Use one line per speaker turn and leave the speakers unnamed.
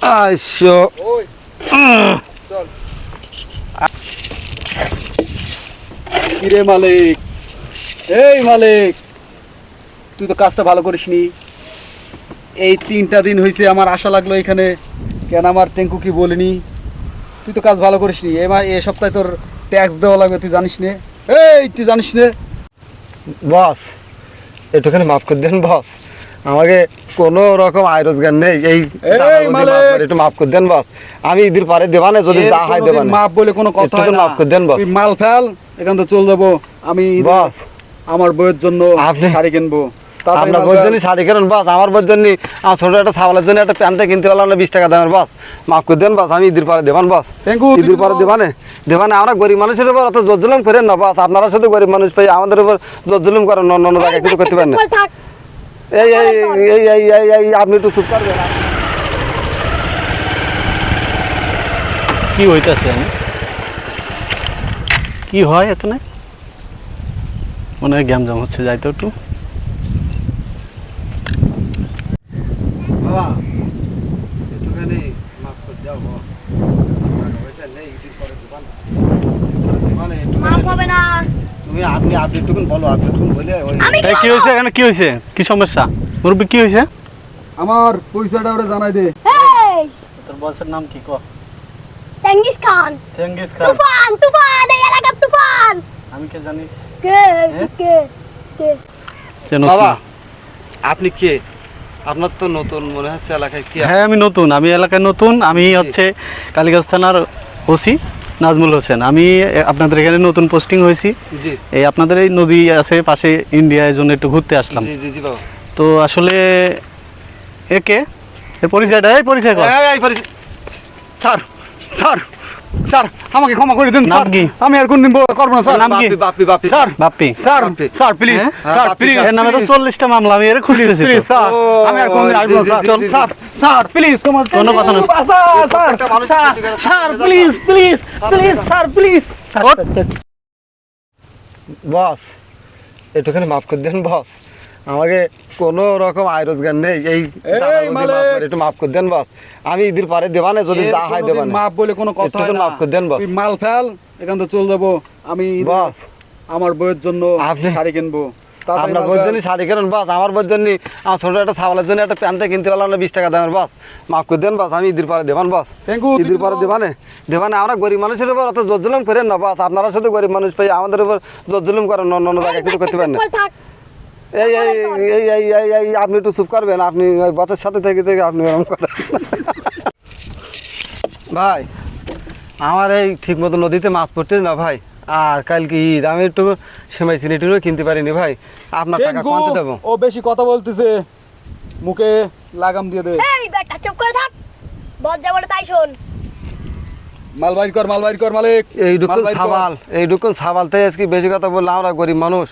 আইসো
চল কিরে মালিক, এই মালিক, তুই তো কাজটা ভালো করিসনি। এই 3টা দিন হয়েছে আমার আশা লাগলো এখানে, কেন আমার টেঙ্কু কি বলিনি? তুই তো কাজ ভালো করিসনি। এ সপ্তাহে তোর ট্যাক্স দেওয়া লাগবে, তুই জানিস নে? এই তুই জানিস নে?
বস, একটুখানি মাফ করে দেন বস, আমাকে কোনো রকম আয় রোজগার নেই। এই একটু মাফ করে দেন বস, আমি ঈদের পরে দেবানে যদি যা হয় দেবানে।
মাফ বলে কোনো কথা হয় না।
মাফ করে দেন বস।
তুই মাল ফেল, এখান থেকে চলে যাবো। আমি
বস
আমার বইয়ের জন্য
আপনি
শাড়ি কিনবো।
আপনার বইয়ের জন্য শাড়ি কেনেন বস, আমার বইয়ের জন্য আমার ছোট একটা ছাগলের জন্য একটা প্যান্টে কিনতে পারলাম না 20 টাকা দামের বস। মাফ করে দেন বস, আমি ঈদের পরে দেবান বস। ঈদের পরে দেবানে দেবানে। আমরা গরিব মানুষের উপর অত জোর জুলুম করেন না বস। আপনারা শুধু গরিব মানুষ পাই, আমাদের উপর জোর জুলুম করেন, অন্য জায়গায় কিছু করতে পারেন না। এই এই এই এই এই এই আপনি একটু চুপ করবেন।
কি হইতাছে? কি হয় এখানে? মনে হয় গ্যামজাম হচ্ছে, যাই তো একটু।
বাবা একটুখানি মাফ করে দাও বস। নেই ঈদের পরে দেবান মানে
মাফ হবে না।
তুমি আপনি একটুকুন বলো, আপনি একটুকুন বলে
এই কি হয়েছে এখানে? কি হয়েছে? কি সমস্যা মুরব্বী? কি হয়েছে?
আমার পয়সাটা ওরে জানাই দে।
এই
তোর বসের নাম কি? কো
চেঙ্গিস খান।
Genghis Khan.
তুফান, তুফান, এই এলাকার তুফান।
আমি কে জানিস?
কে কে কে?
চেনস
বাবা
না?
আপনি কে? আপনার তো নতুন মনে হচ্ছে এলাকায়। কি
হ্যাঁ আমি নতুন, আমি এলাকায় নতুন। আমি হচ্ছে কালীগঞ্জ থানার ওসি নাজমুল হোসেন। আমি আপনাদের এখানে নতুন পোস্টিং হয়েছি।
জি
এই আপনাদের এই নদী আছে পাশে, ইন্ডিয়া, এই জন্য একটু ঘুরতে আসলাম।
জি জি জি বাবা।
তো আসলে একে এর পরিচয়টা, এই পরিচয় কর।
স্যার স্যার স্যার আমাকে ক্ষমা করে দিন
নাম
স্যার,
কি?
আমি আর কোনদিন করবো না স্যার।
নাম কি?
Bapi Bapi
sir
Bappi.
Sir sir please,
হ্যাঁ?
স্যার প্লিজ,
এর নামে তো 40টা মামলা, আমি এর খুঁজতেছি
প্লিজ
তো।
স্যার, আমি আর কোনদিন আসবো না স্যার।
জি, জি, জি,
স্যার স্যার প্লিজ,
কোনো কথা না।
Sir sir sir please please please sir please.
Boss একটুখানি মাফ করে দেন বস, আমাকে কোনো রকম আয় রোজগার নেই। এই
মালিক।
একটু মাফ করে দেন বস, আমি ঈদের পরে দেবানে যদি যা হয় দেবানে।
মাফ বলে কোনো কথা হয়
একটুখানি
না।
মাফ করে দেন বস।
তুই মাল ফেল, এখান থেকে চলে যাবো। আমি
বস
আমার বইয়ের জন্য
আপনি-
শাড়ি কিনবো।
আপনার বইয়ের জন্য শাড়ি কেনেন বস, আমার বইয়ের জন্য আমার ছোট একটা ছাগলের জন্য একটা প্যান্টে কিনতে পারলাম না 20 টাকা দামের বস। মাফ করে দেন বস, আমি ঈদের পরে দেবান বস। ঈদের পরে দেবানে দেবানে। আমরা গরিব মানুষের উপর অত জোর জুলুম করেন না বস। আপনারা শুধু গরিব মানুষ পাই, আমাদের উপর জোর জুলুম করেন, অন্য জায়গায় কিছু করতে পারেন না। এই এই এই এই এই এই আপনি একটু চুপ করবেন। আপনি ওই বসের সাথে থেকে থেকে আপনি এরকম করেন। ভাই আমার এই ঠিক মতো নদীতে মাছ পড়তে না ভাই, আর কালকে ঈদ, আমি একটু সেমাই চিনিটিও কিনতে পারিনি ভাই। আপনার টাকা কমাতে দেবো।
ও বেশি কথা বলতেছে, মুখে লাগাম দিয়ে দে।
এই বেটা চুপ করে থাক। বস যা বলে তাই শোন।
মাল বাইর কর, মাল বাইর কর মালিক।
এইটুকুন
মাল বাইর কর।
সাবাল, এইটুকুন সাবাল থেকে আজকে বেশি কথা বললে আমরা গরিব মানুষ।